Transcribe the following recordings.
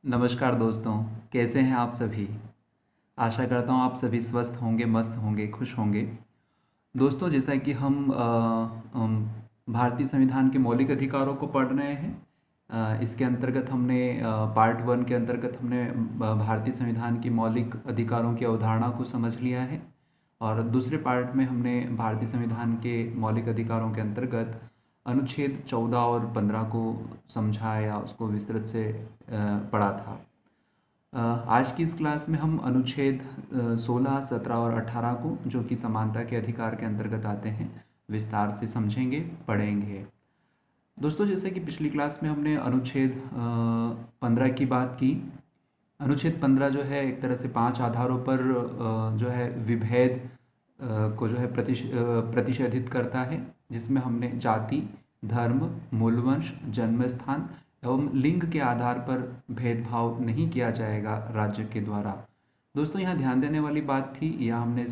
नमस्कार दोस्तों, कैसे हैं आप सभी? आशा करता हूँ आप सभी स्वस्थ होंगे, मस्त होंगे, खुश होंगे। दोस्तों, जैसा कि हम भारतीय संविधान के मौलिक अधिकारों को पढ़ रहे हैं। इसके अंतर्गत हमने पार्ट वन के अंतर्गत हमने भारतीय संविधान की मौलिक अधिकारों की अवधारणा को समझ लिया है। और दूसरे पार्ट में हमने भारतीय संविधान के मौलिक अधिकारों के अंतर्गत अनुच्छेद 14 और 15 को समझा या उसको विस्तृत से पढ़ा था। आज की इस क्लास में हम अनुच्छेद 16, 17 और 18 को, जो कि समानता के अधिकार के अंतर्गत आते हैं, विस्तार से समझेंगे, पढ़ेंगे। दोस्तों, जैसे कि पिछली क्लास में हमने अनुच्छेद 15 की बात की। अनुच्छेद 15 जो है एक तरह से 5 आधारों पर जो है विभेद को जो है प्रतिषेधित करता है, जिसमें हमने जाति, धर्म, मूलवंश, जन्म स्थान एवं लिंग के आधार पर भेदभाव नहीं किया जाएगा राज्य के द्वारा। दोस्तों, यहाँ ध्यान देने वाली बात थी, यहाँ हमने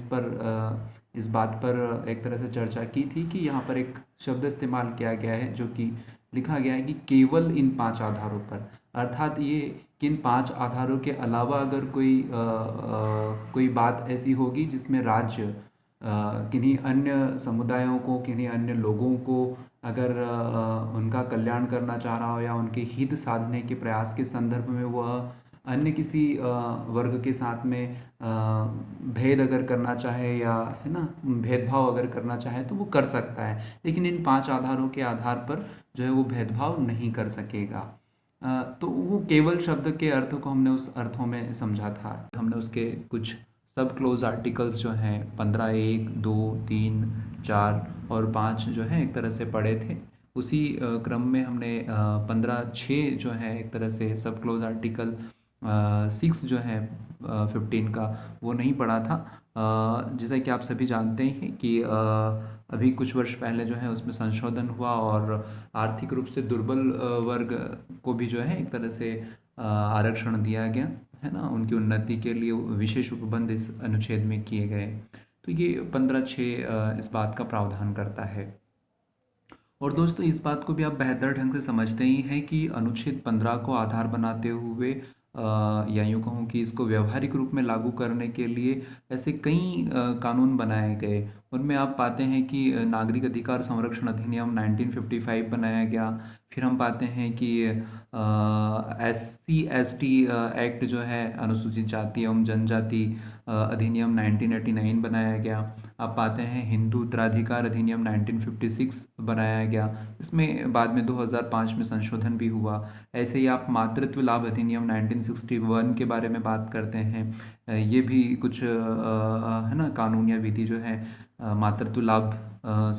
इस बात पर एक तरह से चर्चा की थी कि यहाँ पर एक शब्द इस्तेमाल किया गया है, जो कि लिखा गया है कि केवल इन 5 आधारों पर। अर्थात ये कि इन 5 आधारों के अलावा अगर कोई बात ऐसी होगी जिसमें राज्य किन्हीं अन्य समुदायों को, किन्हीं अन्य लोगों को अगर उनका कल्याण करना चाह रहा हो या उनके हित साधने के प्रयास के संदर्भ में वह अन्य किसी वर्ग के साथ में भेद अगर करना चाहे, या है ना, भेदभाव अगर करना चाहे तो वो कर सकता है, लेकिन इन 5 आधारों के आधार पर जो है वो भेदभाव नहीं कर सकेगा। तो वो केवल शब्द के अर्थ को हमने उस अर्थों में समझा था। हमने उसके कुछ सब क्लोज आर्टिकल्स जो हैं 15, 1, 2, 3, 4 और 5 जो है एक तरह से पढ़े थे। उसी क्रम में हमने 15, 6 जो है एक तरह से सब क्लोज आर्टिकल 6 जो है 15 का, वो नहीं पढ़ा था। जैसा कि आप सभी जानते हैं कि अभी कुछ वर्ष पहले जो है उसमें संशोधन हुआ और आर्थिक रूप से दुर्बल वर्ग को भी जो है एक तरह से आरक्षण दिया गया, है ना, उनकी उन्नति के लिए विशेष उपबंध इस अनुच्छेद में किए गए। तो ये 15(6) इस बात का प्रावधान करता है। और दोस्तों, इस बात को भी आप बेहतर ढंग से समझते ही हैं कि अनुच्छेद 15 को आधार बनाते हुए या यूँ कहूँ कि इसको व्यावहारिक रूप में लागू करने के लिए ऐसे कई कानून बनाए गए। उनमें आप पाते हैं कि नागरिक अधिकार संरक्षण अधिनियम 1955 बनाया गया। फिर हम पाते हैं कि SC/ST एक्ट जो है, अनुसूचित जाति एवं जनजाति अधिनियम 1989 बनाया गया। आप पाते हैं हिंदू उत्तराधिकार अधिनियम 1956 बनाया गया। इसमें बाद में 2005 में संशोधन भी हुआ। ऐसे ही आप मातृत्व लाभ अधिनियम 1961 के बारे में बात करते हैं। ये भी कुछ है ना, कानून या विधि जो है मातृत्व लाभ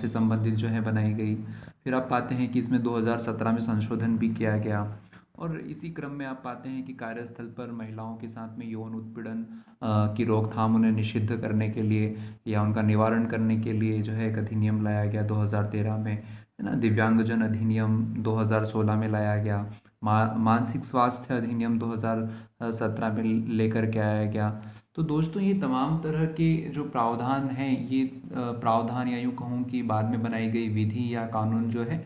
से संबंधित जो है बनाई गई। फिर आप पाते हैं कि इसमें 2017 में संशोधन भी किया गया। और इसी क्रम में आप पाते हैं कि कार्यस्थल पर महिलाओं के साथ में यौन उत्पीड़न की रोकथाम, उन्हें निषिद्ध करने के लिए या उनका निवारण करने के लिए जो है एक अधिनियम लाया गया 2013 में, है ना। दिव्यांगजन अधिनियम 2016 में लाया गया। मानसिक स्वास्थ्य अधिनियम 2017 में लेकर के आया गया। तो दोस्तों, ये तमाम तरह के जो प्रावधान हैं, ये प्रावधान या यूँ कहूँ कि बाद में बनाई गई विधि या कानून जो है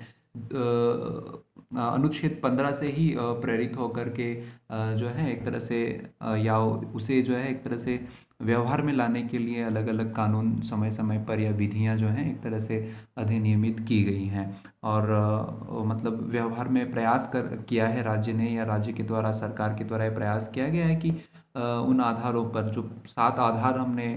अनुच्छेद 15 से ही प्रेरित होकर के जो है एक तरह से या उसे जो है एक तरह से व्यवहार में लाने के लिए अलग अलग कानून समय समय पर या विधियां जो हैं एक तरह से अधिनियमित की गई हैं। और मतलब व्यवहार में प्रयास कर किया है राज्य ने, या राज्य के द्वारा, सरकार के द्वारा ये प्रयास किया गया है कि उन आधारों पर जो 7 आधार हमने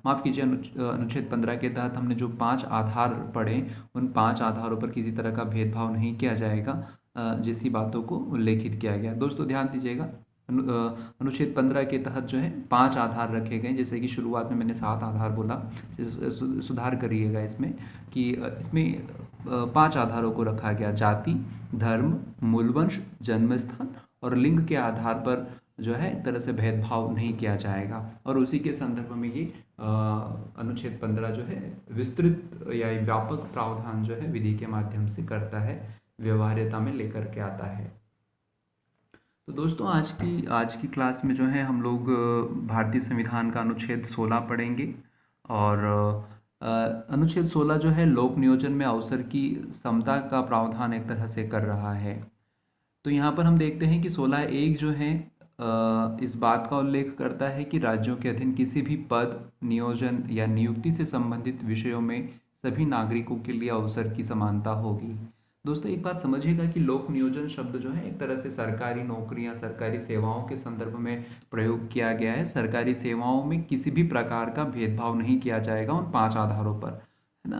माफ़ कीजिए, अनुच्छेद 15 के तहत हमने जो 5 आधार पढ़े, उन 5 आधारों पर किसी तरह का भेदभाव नहीं किया जाएगा, जैसी बातों को उल्लेखित किया गया। दोस्तों, ध्यान दीजिएगा, अनुच्छेद 15 के तहत जो है 5 आधार रखे गए। जैसे कि शुरुआत में मैंने 7 आधार बोला, सुधार करिएगा इसमें कि इसमें 5 आधारों को रखा गया: जाति, धर्म, मूलवंश, जन्मस्थान और लिंग के आधार पर जो है एक तरह से भेदभाव नहीं किया जाएगा। और उसी के संदर्भ में ये अनुच्छेद 15 जो है विस्तृत या व्यापक प्रावधान जो है विधि के माध्यम से करता है, व्यवहार्यता में लेकर के आता है। तो दोस्तों, आज की क्लास में जो है हम लोग भारतीय संविधान का अनुच्छेद 16 पढ़ेंगे। और अनुच्छेद 16 जो है लोक नियोजन में अवसर की समता का प्रावधान एक तरह से कर रहा है। तो यहाँ पर हम देखते हैं कि 16(1) जो है इस बात का उल्लेख करता है कि राज्यों के अधीन किसी भी पद, नियोजन या नियुक्ति से संबंधित विषयों में सभी नागरिकों के लिए अवसर की समानता होगी। दोस्तों एक बात समझिएगा कि लोक नियोजन शब्द जो है एक तरह से सरकारी नौकरियां, सरकारी सेवाओं के संदर्भ में प्रयोग किया गया है। सरकारी सेवाओं में किसी भी प्रकार का भेदभाव नहीं किया जाएगा उन 5 आधारों पर, है ना।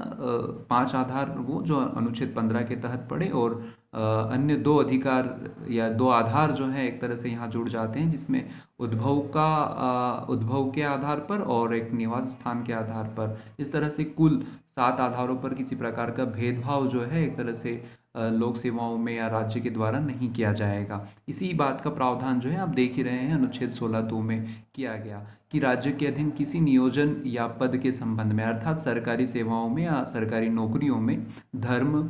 5 आधार वो जो अनुच्छेद 15 के तहत पड़े, और अन्य 2 अधिकार या 2 आधार जो है एक तरह से यहाँ जुड़ जाते हैं, जिसमें उद्भव के आधार पर और एक निवास स्थान के आधार पर। इस तरह से कुल 7 आधारों पर किसी प्रकार का भेदभाव जो है एक तरह से लोक सेवाओं में या राज्य के द्वारा नहीं किया जाएगा। इसी बात का प्रावधान जो है आप देख ही रहे हैं अनुच्छेद 16(2) में किया गया कि राज्य के अधीन किसी नियोजन या पद के संबंध में, अर्थात सरकारी सेवाओं में या सरकारी नौकरियों में, धर्म,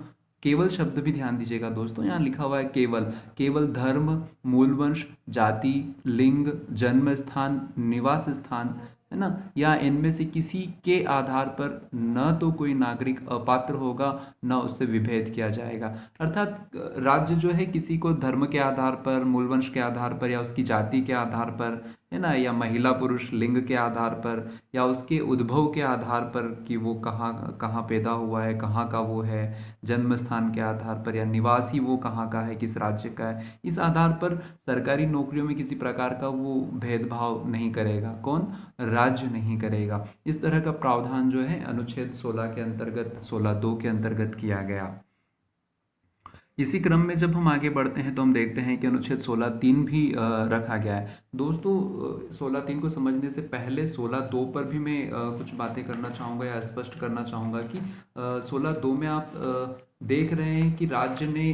केवल शब्द भी ध्यान दीजिएगा दोस्तों, यहाँ लिखा हुआ है केवल, केवल धर्म, मूलवंश, जाति, लिंग, जन्म स्थान, निवास स्थान, है ना, या इनमें से किसी के आधार पर न तो कोई नागरिक अपात्र होगा, न उससे विभेद किया जाएगा। अर्थात राज्य जो है किसी को धर्म के आधार पर, मूलवंश के आधार पर, या उसकी जाति के आधार पर, है ना, या महिला पुरुष लिंग के आधार पर, या उसके उद्भव के आधार पर कि वो कहाँ कहाँ पैदा हुआ है, कहाँ का वो है, जन्म स्थान के आधार पर, या निवासी वो कहाँ का है, किस राज्य का है, इस आधार पर सरकारी नौकरियों में किसी प्रकार का वो भेदभाव नहीं करेगा। कौन? राज्य नहीं करेगा। इस तरह का प्रावधान जो है अनुच्छेद 16 के अंतर्गत, 16(2) के अंतर्गत किया गया। इसी क्रम में जब हम आगे बढ़ते हैं तो हम देखते हैं कि अनुच्छेद 16(3) भी रखा गया है। दोस्तों 16(3) को समझने से पहले 16(2) पर भी मैं कुछ बातें करना चाहूँगा या स्पष्ट करना चाहूँगा कि 16(2) में आप देख रहे हैं कि राज्य ने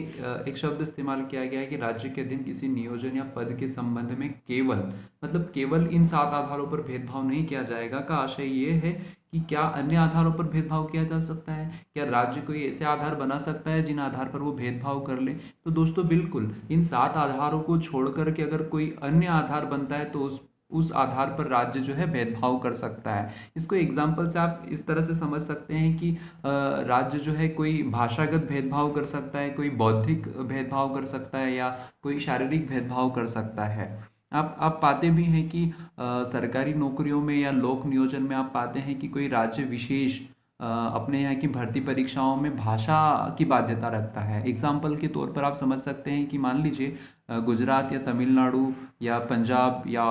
एक शब्द इस्तेमाल किया गया है कि राज्य के अधीन किसी नियोजन या पद के संबंध में केवल, मतलब केवल इन 7 आधारों पर भेदभाव नहीं किया जाएगा का आशय ये है कि क्या अन्य आधारों पर भेदभाव किया जा सकता है? क्या राज्य कोई ऐसे आधार बना सकता है जिन आधार पर वो भेदभाव कर ले? तो दोस्तों बिल्कुल, इन 7 आधारों को छोड़ कर के अगर कोई अन्य आधार बनता है तो उस आधार पर राज्य जो है भेदभाव कर सकता है। इसको एग्जाम्पल से आप इस तरह से समझ सकते हैं कि राज्य जो है कोई भाषागत भेदभाव कर सकता है, कोई बौद्धिक भेदभाव कर सकता है, या कोई शारीरिक भेदभाव कर सकता है। आप पाते भी हैं कि सरकारी नौकरियों में या लोक नियोजन में आप पाते हैं कि कोई राज्य विशेष अपने यहाँ की भर्ती परीक्षाओं में भाषा की बाध्यता रखता है। एग्जाम्पल के तौर पर आप समझ सकते हैं कि मान लीजिए गुजरात या तमिलनाडु या पंजाब या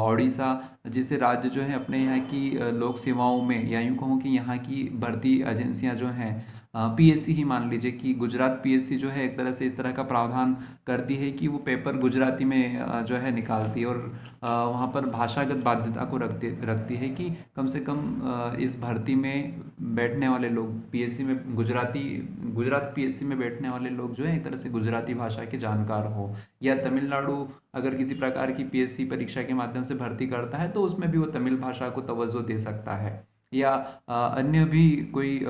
उड़ीसा जैसे राज्य जो है अपने यहाँ की लोक सेवाओं में, या यूँ कहूँ कि यहाँ की भर्ती एजेंसियाँ जो हैं, पीएससी ही मान लीजिए कि गुजरात पीएससी जो है एक तरह से इस तरह का प्रावधान करती है कि वो पेपर गुजराती में जो है निकालती है, और वहाँ पर भाषागत बाध्यता को रखती है कि कम से कम इस भर्ती में बैठने वाले लोग, पीएससी में गुजरात पीएससी में बैठने वाले लोग जो है एक तरह से गुजराती भाषा के जानकार हो। या तमिलनाडु अगर किसी प्रकार की पीएससी परीक्षा के माध्यम से भर्ती करता है तो उसमें भी वो तमिल भाषा को तवज्जो दे सकता है। या अन्य भी कोई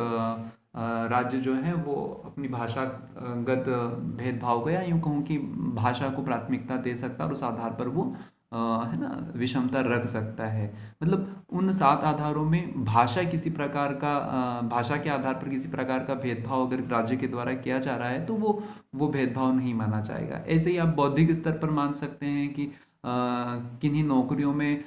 राज्य जो है वो अपनी भाषागत भेदभाव को, या यूँ कहूँ कि भाषा को प्राथमिकता दे सकता है और उस आधार पर वो है ना विषमता रख सकता है। मतलब उन 7 आधारों में भाषा किसी प्रकार का भाषा के आधार पर किसी प्रकार का भेदभाव अगर राज्य के द्वारा किया जा रहा है तो वो भेदभाव नहीं माना जाएगा। ऐसे ही आप बौद्धिक स्तर पर मान सकते हैं कि किन्हीं नौकरियों में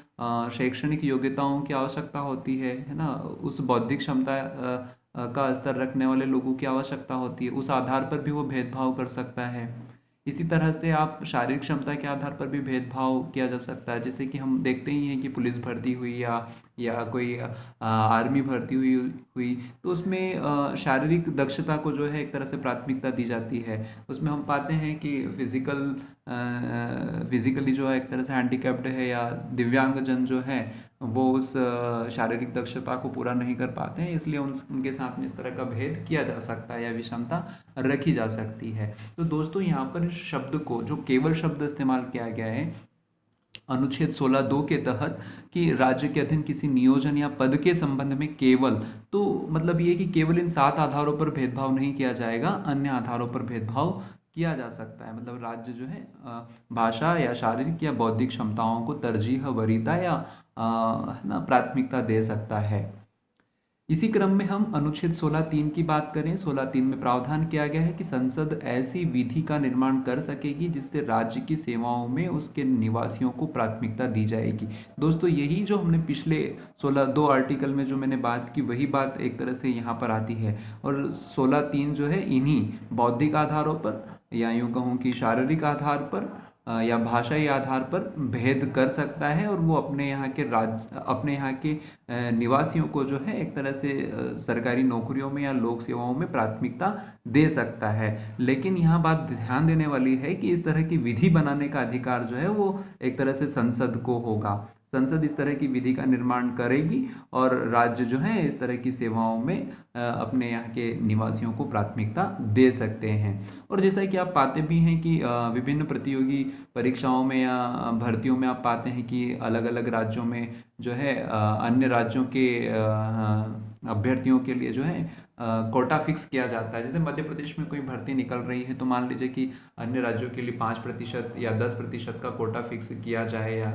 शैक्षणिक योग्यताओं की आवश्यकता होती है ना, उस बौद्धिक क्षमता का स्तर रखने वाले लोगों की आवश्यकता होती है, उस आधार पर भी वो भेदभाव कर सकता है। इसी तरह से आप शारीरिक क्षमता के आधार पर भी भेदभाव किया जा सकता है, जैसे कि हम देखते ही हैं कि पुलिस भर्ती हुई या कोई आर्मी भर्ती हुई हुई तो उसमें शारीरिक दक्षता को जो है एक तरह से प्राथमिकता दी जाती है। उसमें हम पाते हैं कि फिजिकली जो है एक तरह से हैंडीकैप्ड है या दिव्यांगजन जो है वो उस शारीरिक दक्षता को पूरा नहीं कर पाते हैं, इसलिए उनके साथ में इस तरह का भेद किया जा सकता है या विषमता रखी जा सकती है। तो दोस्तों यहाँ पर इस शब्द को, जो केवल शब्द इस्तेमाल किया गया है अनुच्छेद 16(2) के तहत कि राज्य के अधीन किसी नियोजन या पद के संबंध में केवल, तो मतलब ये कि केवल इन 7 आधारों पर भेदभाव नहीं किया जाएगा, अन्य आधारों पर भेदभाव किया जा सकता है। मतलब राज्य जो है भाषा या शारीरिक या बौद्धिक क्षमताओं को तरजीह, वरीयता या है ना प्राथमिकता दे सकता है। इसी क्रम में हम अनुच्छेद 16(3) की बात करें। 16(3) में प्रावधान किया गया है कि संसद ऐसी विधि का निर्माण कर सकेगी जिससे राज्य की सेवाओं में उसके निवासियों को प्राथमिकता दी जाएगी। दोस्तों यही जो हमने पिछले 2 आर्टिकल में जो मैंने बात की वही बात एक तरह से यहाँ पर आती है। और 16(3) जो है इन्हीं बौद्धिक आधारों पर या यूँ कहूँ कि शारीरिक आधार पर या भाषाई आधार पर भेद कर सकता है और वो अपने यहाँ के निवासियों को जो है एक तरह से सरकारी नौकरियों में या लोक सेवाओं में प्राथमिकता दे सकता है। लेकिन यहाँ बात ध्यान देने वाली है कि इस तरह की विधि बनाने का अधिकार जो है वो एक तरह से संसद को होगा। संसद इस तरह की विधि का निर्माण करेगी और राज्य जो है इस तरह की सेवाओं में अपने यहाँ के निवासियों को प्राथमिकता दे सकते हैं। और जैसा कि आप पाते भी हैं कि विभिन्न प्रतियोगी परीक्षाओं में या भर्तियों में आप पाते हैं कि अलग अलग राज्यों में जो है अन्य राज्यों के अभ्यर्थियों के लिए जो है कोटा फिक्स किया जाता है। जैसे मध्य प्रदेश में कोई भर्ती निकल रही है तो मान लीजिए कि अन्य राज्यों के लिए 5% या 10% का कोटा फिक्स किया जाए या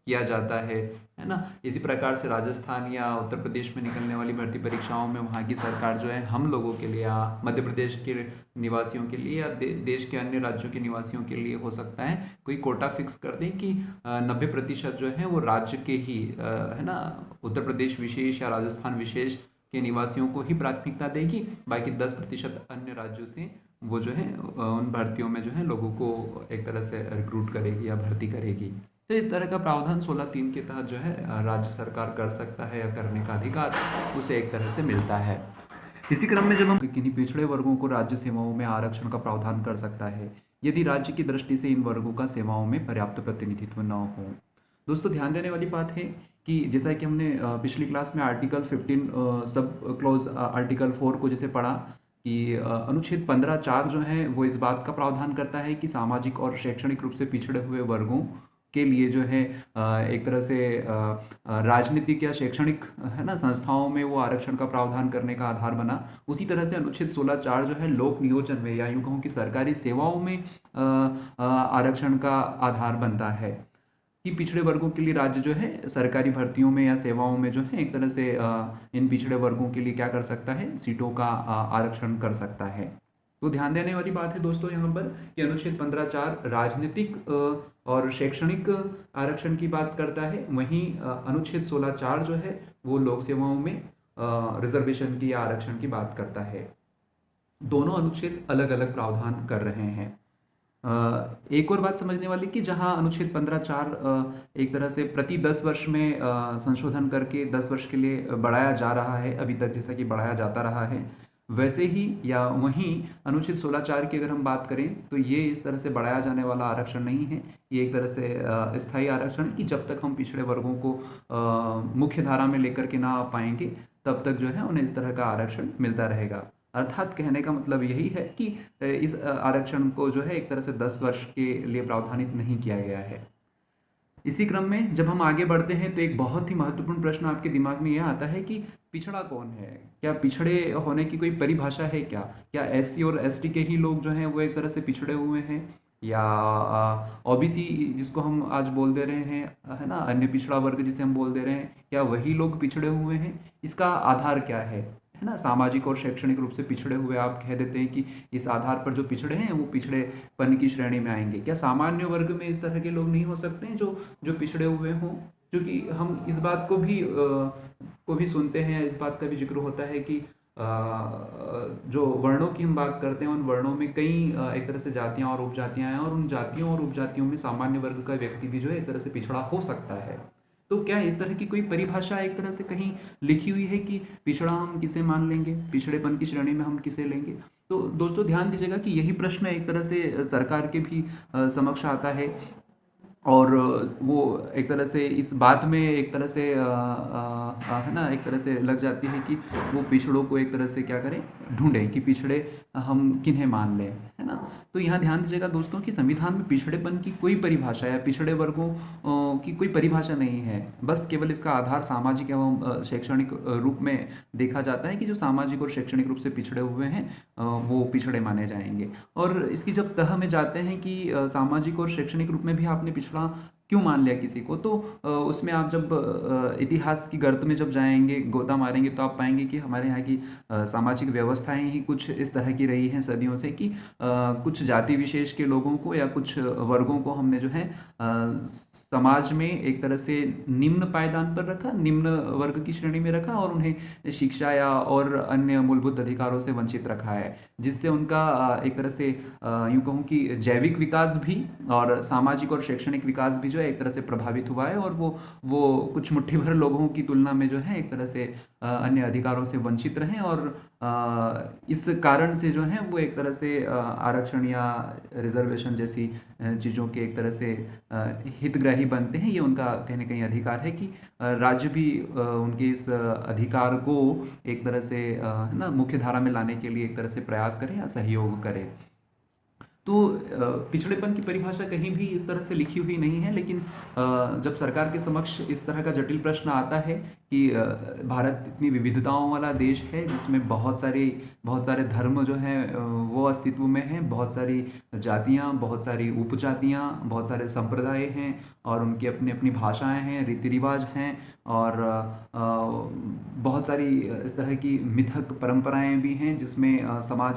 किया जाता है ना। इसी प्रकार से राजस्थान या उत्तर प्रदेश में निकलने वाली भर्ती परीक्षाओं में वहाँ की सरकार जो है हम लोगों के लिए या मध्य प्रदेश के निवासियों के लिए या देश के अन्य राज्यों के निवासियों के लिए हो सकता है कोई कोटा फिक्स कर दें कि 90% जो है वो राज्य के ही है ना, उत्तर प्रदेश विशेष या राजस्थान विशेष के निवासियों को ही प्राथमिकता देगी, बाकी 10% अन्य राज्यों से वो जो है उन भर्तियों में जो है लोगों को एक तरह से रिक्रूट करेगी या भर्ती करेगी। तो इस तरह का प्रावधान 16(3) के तहत जो है राज्य सरकार कर सकता है या करने का अधिकार उसे एक तरह से मिलता है। इसी क्रम में जब हम किन्हीं पिछड़े वर्गों को राज्य सेवाओं में आरक्षण का प्रावधान कर सकता है यदि राज्य की दृष्टि से इन वर्गों का सेवाओं में पर्याप्त प्रतिनिधित्व न हो। दोस्तों ध्यान देने वाली बात है कि जैसा कि हमने पिछली क्लास में आर्टिकल 15 सब क्लॉज आर्टिकल 4 को जैसे पढ़ा कि अनुच्छेद 15(4) जो है वो इस बात का प्रावधान करता है कि सामाजिक और शैक्षणिक रूप से पिछड़े हुए वर्गों के लिए जो है एक तरह से राजनीतिक या शैक्षणिक है ना संस्थाओं में वो आरक्षण का प्रावधान करने का आधार बना। उसी तरह से अनुच्छेद 16(4) जो है लोक नियोजन में या यूँ कहूँ कि सरकारी सेवाओं में आरक्षण का आधार बनता है कि पिछड़े वर्गों के लिए राज्य जो है सरकारी भर्तियों में या सेवाओं में जो है एक तरह से इन पिछड़े वर्गों के लिए क्या कर सकता है, सीटों का आरक्षण कर सकता है। तो ध्यान देने वाली बात है दोस्तों यहाँ पर कि अनुच्छेद 15(4) राजनीतिक और शैक्षणिक आरक्षण की बात करता है, वहीं अनुच्छेद 16(4) जो है वो लोक सेवाओं में रिजर्वेशन की आरक्षण की बात करता है। दोनों अनुच्छेद अलग अलग प्रावधान कर रहे हैं। एक और बात समझने वाली कि जहां अनुच्छेद 15(4) एक तरह से प्रति 10 वर्ष में संशोधन करके 10 वर्ष के लिए बढ़ाया जा रहा है, अभी तक जैसा कि बढ़ाया जाता रहा है, वैसे ही या वहीं अनुच्छेद 16(4) की अगर हम बात करें तो ये इस तरह से बढ़ाया जाने वाला आरक्षण नहीं है। ये एक तरह से स्थायी आरक्षण कि जब तक हम पिछड़े वर्गों को मुख्य धारा में लेकर के ना आ पाएंगे तब तक जो है उन्हें इस तरह का आरक्षण मिलता रहेगा। अर्थात कहने का मतलब यही है कि इस आरक्षण को जो है एक तरह से 10 वर्ष के लिए प्रावधानित नहीं किया गया है। इसी क्रम में जब हम आगे बढ़ते हैं तो एक बहुत ही महत्वपूर्ण प्रश्न आपके दिमाग में यह आता है कि पिछड़ा कौन है? क्या पिछड़े होने की कोई परिभाषा है क्या? क्या एससी और एसटी के ही लोग जो हैं वो एक तरह से पिछड़े हुए हैं या ओबीसी जिसको हम आज बोल दे रहे हैं है ना, अन्य पिछड़ा वर्ग जिसे हम बोल दे रहे हैं, क्या वही लोग पिछड़े हुए हैं? इसका आधार क्या है ना, सामाजिक और शैक्षणिक रूप से पिछड़े हुए आप कह देते हैं कि इस आधार पर जो पिछड़े हैं वो पिछड़ेपन की श्रेणी में आएंगे। क्या सामान्य वर्ग में इस तरह के लोग नहीं हो सकते हैं जो जो पिछड़े हुए हों? क्योंकि हम इस बात को भी सुनते हैं, इस बात का भी जिक्र होता है कि जो वर्णों की हम बात करते हैं उन वर्णों में कई एक तरह से जातियां और उपजातियां हैं और उन जातियों और उपजातियों में सामान्य वर्ग का व्यक्ति भी जो है एक तरह से पिछड़ा हो सकता है। तो क्या इस तरह की कोई परिभाषा एक तरह से कहीं लिखी हुई है कि पिछड़ा हम किसे मान लेंगे, पिछड़ेपन की श्रेणी में हम किसे लेंगे? तो दोस्तों ध्यान दीजिएगा कि यही प्रश्न एक तरह से सरकार के भी समक्ष आता है और वो एक तरह से इस बात में एक तरह से है ना, एक तरह से लग जाती है कि वो पिछड़ों को एक तरह से क्या करें, ढूंढें कि पिछड़े हम किन्हें मान लें, है ना। तो यहाँ ध्यान दीजिएगा दोस्तों कि संविधान में पिछड़ेपन की कोई परिभाषा या पिछड़े वर्गों की कोई परिभाषा नहीं है, बस केवल इसका आधार सामाजिक एवं शैक्षणिक रूप में देखा जाता है कि जो सामाजिक और शैक्षणिक रूप से पिछड़े हुए हैं वो पिछड़े माने जाएंगे। और इसकी जब तह में जाते हैं कि सामाजिक और शैक्षणिक रूप में भी आपने पिछड़ा क्यों मान लिया किसी को? तो उसमें आप जब इतिहास की गर्त में जब जाएँगे, गोता मारेंगे, तो आप पाएँगे कि हमारे यहाँ की सामाजिक व्यवस्थाएँ ही कुछ इस तरह की रही हैं सदियों से कि कुछ जाति विशेष के लोगों को या कुछ वर्गों को हमने जो है समाज में एक तरह से निम्न पायदान पर रखा, निम्न वर्ग की श्रेणी में रखा और उन्हें शिक्षा या और अन्य मूलभूत अधिकारों से वंचित रखा है। जिससे उनका एक तरह से यूँ कहूँ कि जैविक विकास भी और सामाजिक और शैक्षणिक विकास भी जो है एक तरह से प्रभावित हुआ है और वो कुछ मुट्ठी भर लोगों की तुलना में जो है एक तरह से अन्य अधिकारों से वंचित रहें और इस कारण से जो है वो एक तरह से आरक्षण या रिजर्वेशन जैसी चीज़ों के एक तरह से हितग्राही बनते हैं। ये उनका कहीं न कहीं अधिकार है कि राज्य भी उनके इस अधिकार को एक तरह से है ना मुख्य धारा में लाने के लिए एक तरह से प्रयास करे या सहयोग करे। तो पिछड़ेपन की परिभाषा कहीं भी इस तरह से लिखी हुई नहीं है, लेकिन जब सरकार के समक्ष इस तरह का जटिल प्रश्न आता है कि भारत इतनी विविधताओं वाला देश है जिसमें बहुत सारे धर्म जो हैं वो अस्तित्व में हैं, बहुत सारी जातियाँ, बहुत सारी उपजातियाँ, बहुत सारे संप्रदाय हैं और उनकी अपनी अपनी भाषाएं हैं, रीति रिवाज हैं और बहुत सारी इस तरह की मिथक परंपराएं भी हैं जिसमें समाज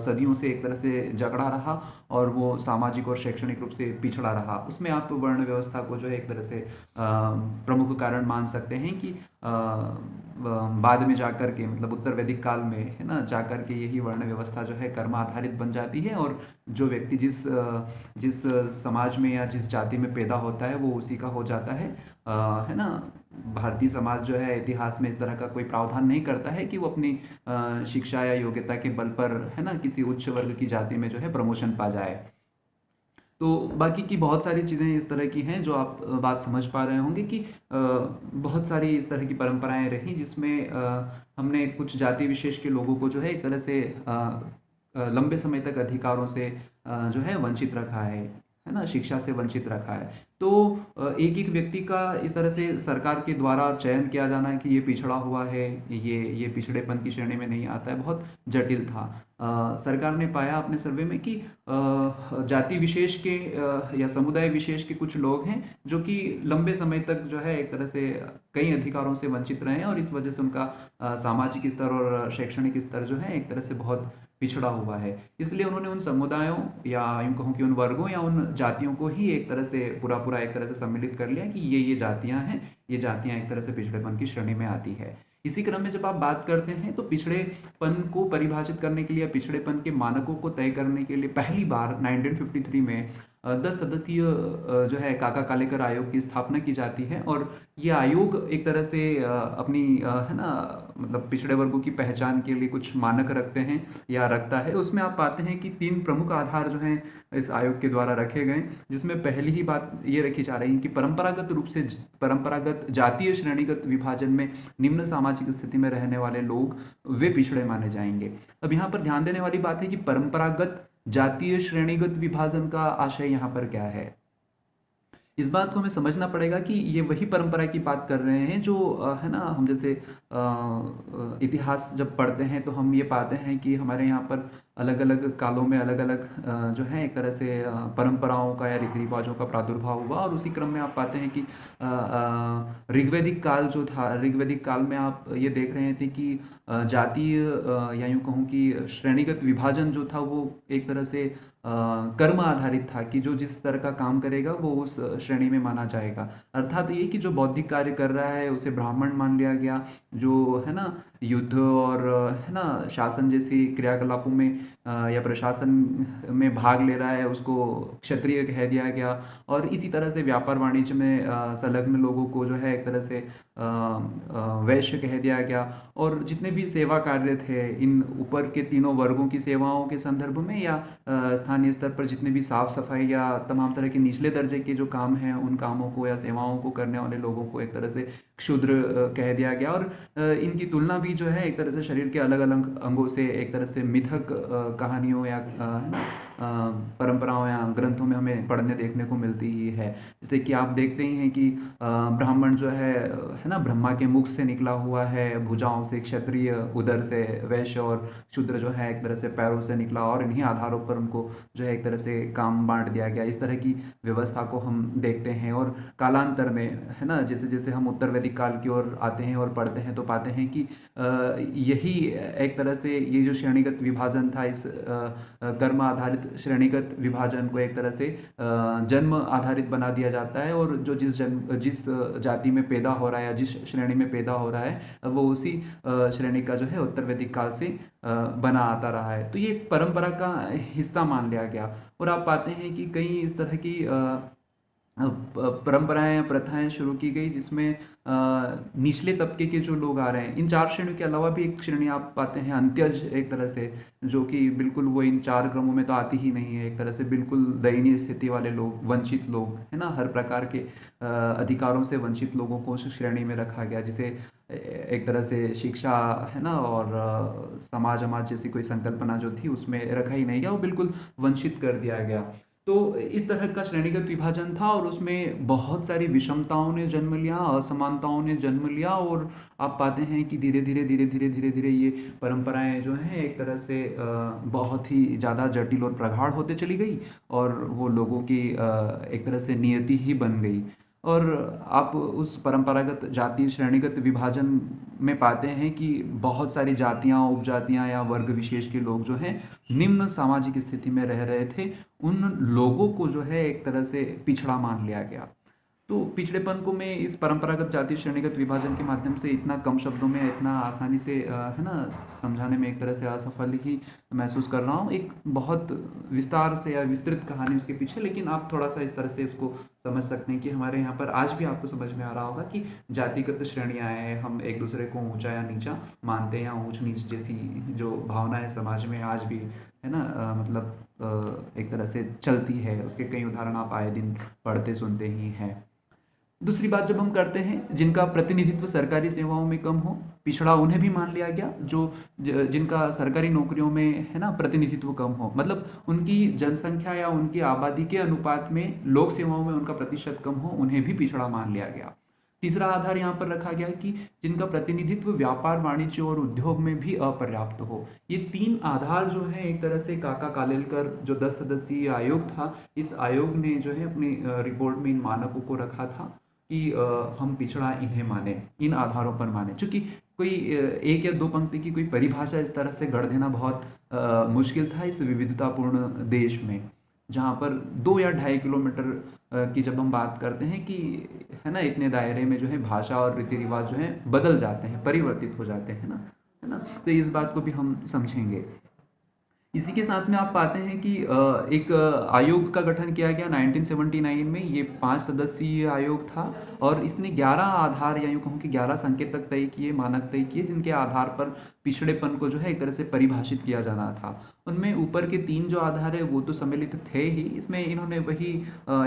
सदियों से एक तरह से जकड़ा रहा और वो सामाजिक और शैक्षणिक रूप से पिछड़ा रहा। उसमें आप वर्ण व्यवस्था को जो है एक तरह से प्रमुख कारण मान सकते हैं कि बाद में जाकर के मतलब उत्तर वैदिक काल में है ना जाकर के यही वर्ण व्यवस्था जो है कर्म आधारित बन जाती है और जो व्यक्ति जिस समाज में या जिस जाति में पैदा होता है वो उसी का हो जाता है ना। भारतीय समाज जो है इतिहास में इस तरह का कोई प्रावधान नहीं करता है कि वो अपनी शिक्षा या योग्यता के बल पर है ना किसी उच्च वर्ग की जाति में जो है प्रमोशन पा जाए। तो बाकी की बहुत सारी चीज़ें इस तरह की हैं जो आप बात समझ पा रहे होंगे कि बहुत सारी इस तरह की परंपराएं रहीं जिसमें हमने कुछ जाति विशेष के लोगों को जो है एक तरह से लंबे समय तक अधिकारों से जो है वंचित रखा है ना शिक्षा से वंचित रखा है। तो एक एक व्यक्ति का इस तरह से सरकार के द्वारा चयन किया जाना है कि ये पिछड़ा हुआ है, ये पिछड़ेपन की श्रेणी में नहीं आता है, बहुत जटिल था। सरकार ने पाया अपने सर्वे में कि जाति विशेष के या समुदाय विशेष के कुछ लोग हैं जो कि लंबे समय तक जो है एक तरह से कई अधिकारों से वंचित रहे हैं और इस वजह से उनका सामाजिक स्तर और शैक्षणिक स्तर जो है एक तरह से बहुत पिछड़ा हुआ है। इसलिए उन्होंने उन समुदायों या यूँ कहूँ कि उन वर्गों या उन जातियों को ही एक तरह से पूरा एक तरह से सम्मिलित कर लिया कि ये जातियाँ हैं, ये जातियाँ एक तरह से पिछड़ेपन की श्रेणी में आती है। इसी क्रम में जब आप बात करते हैं तो पिछड़ेपन को परिभाषित करने के लिए पिछड़ेपन के मानकों को तय करने के लिए पहली बार 1953 में 10 सदस्यीय जो है काका कालेकर आयोग की स्थापना की जाती है और ये आयोग एक तरह से अपनी है ना मतलब पिछड़े वर्गों की पहचान के लिए कुछ मानक रखते हैं या रखता है। उसमें आप पाते हैं कि 3 प्रमुख आधार जो हैं इस आयोग के द्वारा रखे गए, जिसमें पहली ही बात ये रखी जा रही है कि परंपरागत रूप से परंपरागत जातीय श्रेणीगत विभाजन में निम्न सामाजिक स्थिति में रहने वाले लोग वे पिछड़े माने जाएंगे। अब यहाँ पर ध्यान देने वाली बात है कि परंपरागत जातीय श्रेणीगत विभाजन का आशय यहाँ पर क्या है। इस बात को हमें समझना पड़ेगा कि ये वही परंपरा की बात कर रहे हैं जो है ना हम जैसे इतिहास जब पढ़ते हैं तो हम ये पाते हैं कि हमारे यहाँ पर अलग अलग कालों में अलग अलग जो है एक तरह से परंपराओं का या रीति रिवाजों का प्रादुर्भाव हुआ और उसी क्रम में आप पाते हैं कि ऋग्वैदिक काल जो था ऋग्वैदिक काल में आप ये देख रहे थे कि जातीय या यूँ कहूँ कि श्रेणीगत विभाजन जो था वो एक तरह से कर्म आधारित था कि जो जिस स्तर का काम करेगा वो उस श्रेणी में माना जाएगा। अर्थात ये कि जो बौद्धिक कार्य कर रहा है उसे ब्राह्मण मान लिया गया, जो है ना युद्ध और है ना शासन जैसी क्रियाकलापों में या प्रशासन में भाग ले रहा है उसको क्षत्रिय कह दिया गया और इसी तरह से व्यापार वाणिज्य में संलग्न लोगों को जो है एक तरह से वैश्य कह दिया गया और जितने भी सेवा कार्य थे इन ऊपर के तीनों वर्गों की सेवाओं के संदर्भ में या स्थानीय स्तर पर जितने भी साफ सफाई या तमाम तरह के निचले दर्जे के जो काम हैं उन कामों को या सेवाओं को करने वाले लोगों को एक तरह से क्षुद्र कह दिया गया और इनकी तुलना भी जो है एक तरह से शरीर के अलग अलग अंगों से एक तरह से मिथक कहानियों या परंपराओं या ग्रंथों में हमें पढ़ने देखने को मिलती ही है। जैसे कि आप देखते ही हैं कि ब्राह्मण जो है ना, ब्रह्मा के मुख से निकला हुआ है, भुजाओं से क्षत्रिय, उदर से वैश्य, और शूद्र जो है एक तरह से पैरों से निकला, और इन्हीं आधारों पर उनको जो है एक तरह से काम बांट दिया गया। इस तरह की व्यवस्था को हम देखते हैं। और कालांतर में है ना, जैसे जैसे हम उत्तर वैदिक काल की ओर आते हैं और पढ़ते हैं तो पाते हैं कि यही एक तरह से ये जो श्रेणीगत विभाजन था, इस कर्म आधारित श्रेणीगत विभाजन को एक तरह से जन्म आधारित बना दिया जाता है, और जो जिस जाति में पैदा हो रहा है या जिस श्रेणी में पैदा हो रहा है वो उसी श्रेणी का जो है उत्तर वैदिक काल से बना आता रहा है। तो ये एक परंपरा का हिस्सा मान लिया गया। और आप पाते हैं कि कई इस तरह की परंपराएं या प्रथाएं शुरू की गई, जिसमें निचले तबके के जो लोग आ रहे हैं, इन चार श्रेणियों के अलावा भी एक श्रेणी आप पाते हैं अंत्यज, एक तरह से, जो कि बिल्कुल वो इन चार क्रमों में तो आती ही नहीं है। एक तरह से बिल्कुल दयनीय स्थिति वाले लोग, वंचित लोग, है ना, हर प्रकार के अधिकारों से वंचित लोगों को उस श्रेणी में रखा गया, जिसे एक तरह से शिक्षा, है ना, और समाज समाज जैसी कोई संकल्पना जो थी उसमें रखा ही नहीं गया, वो बिल्कुल वंचित कर दिया गया। तो इस तरह का श्रेणीगत विभाजन था, और उसमें बहुत सारी विषमताओं ने जन्म लिया, असमानताओं ने जन्म लिया, और आप पाते हैं कि धीरे धीरे ये परंपराएं जो हैं एक तरह से बहुत ही ज़्यादा जटिल और प्रगाढ़ होते चली गई, और वो लोगों की एक तरह से नियति ही बन गई। और आप उस परंपरागत जाति श्रेणीगत विभाजन में पाते हैं कि बहुत सारी जातियां, उपजातियां या वर्ग विशेष के लोग जो हैं निम्न सामाजिक स्थिति में रह रहे थे, उन लोगों को जो है एक तरह से पिछड़ा मान लिया गया। तो पिछड़ेपन को मैं इस परंपरागत जाति श्रेणीगत विभाजन के माध्यम से इतना कम शब्दों में, इतना आसानी से है ना, समझाने में एक तरह से असफल ही महसूस कर रहा हूँ। एक बहुत विस्तार से या विस्तृत कहानी उसके पीछे, लेकिन आप थोड़ा सा इस तरह से उसको समझ सकते हैं कि हमारे यहाँ पर आज भी आपको समझ में आ रहा होगा कि जातिगत श्रेणियाँ हैं, हम एक दूसरे को ऊंचा या नीचा मानते हैं, या ऊंच नीच जैसी जो भावना है समाज में आज भी, है ना, मतलब एक तरह से चलती है। उसके कई उदाहरण आप आए दिन पढ़ते सुनते ही हैं। दूसरी बात जब हम करते हैं, जिनका प्रतिनिधित्व सरकारी सेवाओं में कम हो, पिछड़ा उन्हें भी मान लिया गया। जो जिनका सरकारी नौकरियों में, है ना, प्रतिनिधित्व कम हो, मतलब उनकी जनसंख्या या उनकी आबादी के अनुपात में लोक सेवाओं में उनका प्रतिशत कम हो, उन्हें भी पिछड़ा मान लिया गया। तीसरा आधार यहाँ पर रखा गया कि जिनका प्रतिनिधित्व व्यापार, वाणिज्य और उद्योग में भी अपर्याप्त हो। ये तीन आधार जो है एक तरह से काका कालेलकर जो 10 सदस्यीय आयोग था, इस आयोग ने जो है अपनी रिपोर्ट में इन मानकों को रखा था कि हम पिछड़ा इन्हें माने, इन आधारों पर माने। चूंकि कोई एक या दो पंक्ति की कोई परिभाषा इस तरह से गढ़ देना बहुत मुश्किल था इस विविधतापूर्ण देश में, जहाँ पर 2 या 2.5 किलोमीटर की जब हम बात करते हैं कि, है ना, इतने दायरे में जो है भाषा और रीति रिवाज जो है बदल जाते हैं, परिवर्तित हो जाते हैं ना, है ना। तो इस बात को भी हम समझेंगे। इसी के साथ में आप पाते हैं कि एक आयोग का गठन किया गया 1979 में। ये 5 सदस्यीय आयोग था, और इसने 11 आधार, या यूँ कहूँ कि 11 संकेतक तय किए, मानक तय किए, जिनके आधार पर पिछड़ेपन को जो है एक तरह से परिभाषित किया जाना था। उनमें ऊपर के 3 जो आधार है वो तो सम्मिलित थे ही, इसमें इन्होंने वही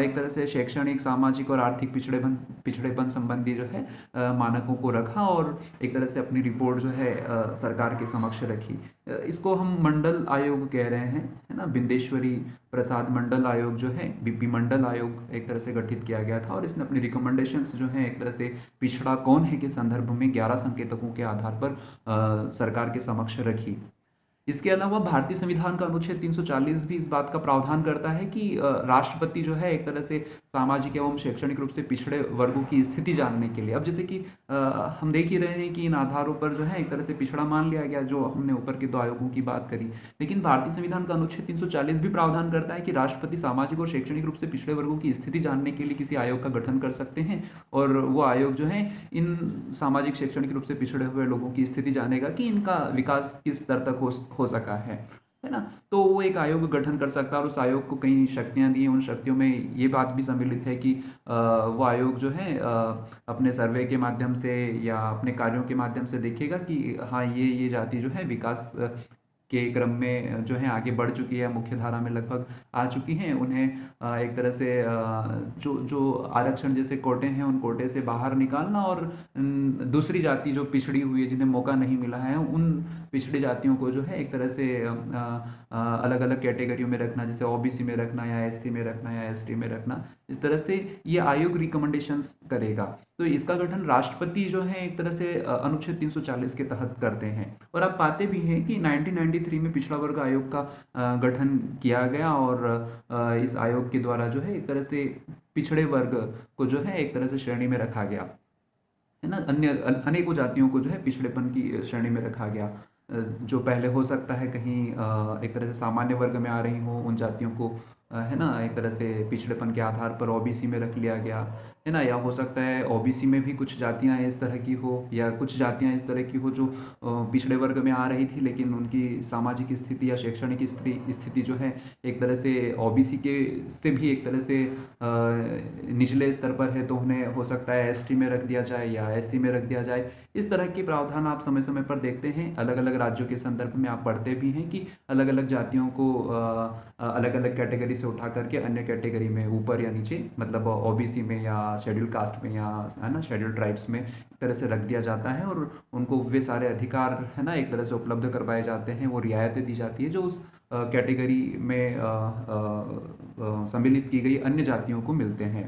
एक तरह से शैक्षणिक, सामाजिक और आर्थिक पिछड़ेपन संबंधी जो है मानकों को रखा, और एक तरह से अपनी रिपोर्ट जो है सरकार के समक्ष रखी। इसको हम मंडल आयोग कह रहे हैं, है ना। बिंदेश्वरी प्रसाद मंडल आयोग जो है, बीपी मंडल आयोग एक तरह से गठित किया गया था, और इसने अपनी रिकमेंडेशंस जो है एक तरह से पिछड़ा कौन है के संदर्भ में 11 संकेतकों के आधार पर सरकार के समक्ष रखी। इसके अलावा भारतीय संविधान का अनुच्छेद 340 भी इस बात का प्रावधान करता है कि राष्ट्रपति जो है एक तरह से सामाजिक एवं शैक्षणिक रूप से पिछड़े वर्गों की स्थिति जानने के लिए, अब जैसे कि हम देख ही रहे हैं कि इन आधारों पर जो है एक तरह से पिछड़ा मान लिया गया, जो हमने ऊपर के 2 आयोगों की बात करी। लेकिन भारतीय संविधान का अनुच्छेद 340 भी प्रावधान करता है कि राष्ट्रपति सामाजिक और शैक्षणिक रूप से पिछड़े वर्गों की स्थिति जानने के लिए किसी आयोग का गठन कर सकते हैं, और वो आयोग जो है इन सामाजिक शैक्षणिक रूप से पिछड़े हुए लोगों की स्थिति जानेगा कि इनका विकास किस स्तर तक हो सका है ना। तो वो एक आयोग गठन कर सकता है, और उस आयोग को कई शक्तियां दी हैं। उन शक्तियों में ये बात भी सम्मिलित है कि वो आयोग जो है अपने सर्वे के माध्यम से या अपने कार्यों के माध्यम से देखेगा कि हाँ, ये जाति जो है विकास के क्रम में जो है आगे बढ़ चुकी है, मुख्य धारा में लगभग आ चुकी हैं। उन्हें एक तरह से जो जो आरक्षण जैसे कोटे हैं, उन कोटे से बाहर निकालना, और दूसरी जाति जो पिछड़ी हुई है, जिन्हें मौका नहीं मिला है, उन पिछड़ी जातियों को जो है एक तरह से अलग अलग कैटेगरियों में रखना, जैसे ओबीसी में रखना या एससी में रखना या एसटी में रखना, इस तरह से ये आयोग रिकमेंडेशंस करेगा। तो इसका गठन राष्ट्रपति जो है एक तरह से अनुच्छेद 340 के तहत करते हैं। और आप पाते भी हैं कि 1993 में पिछड़ा वर्ग आयोग का गठन किया गया और इस आयोग के द्वारा जो है एक तरह से पिछड़े वर्ग को जो है एक तरह से श्रेणी में रखा गया, है ना। अन्य अनेकों जातियों को जो है पिछड़ेपन की श्रेणी में रखा गया। जो पहले हो सकता है कहीं एक तरह से सामान्य वर्ग में आ रही हो, उन जातियों को है ना एक तरह से पिछड़ेपन के आधार पर ओबीसी में रख लिया गया, है ना। या हो सकता है ओबीसी में भी कुछ जातियां इस तरह की हो, या कुछ जातियां इस तरह की हो जो पिछड़े वर्ग में आ रही थी, लेकिन उनकी सामाजिक स्थिति या शैक्षणिक स्थिति जो है एक तरह से ओबीसी के से भी एक तरह से निचले स्तर पर है, तो उन्हें हो सकता है एसटी में रख दिया जाए या एससी में रख दिया जाए। इस तरह के प्रावधान आप समय समय पर देखते हैं, अलग अलग राज्यों के संदर्भ में आप पढ़ते भी हैं कि अलग अलग जातियों को अलग अलग कैटेगरी से उठा करके अन्य कैटेगरी में ऊपर या नीचे, मतलब ओबीसी में या शेड्यूल कास्ट में या है ना शेड्यूल ट्राइब्स में एक तरह से रख दिया जाता है, और उनको वे सारे अधिकार है ना एक तरह से उपलब्ध करवाए जाते हैं, वो रियायतें दी जाती है जो उस कैटेगरी में सम्मिलित की गई अन्य जातियों को मिलते हैं।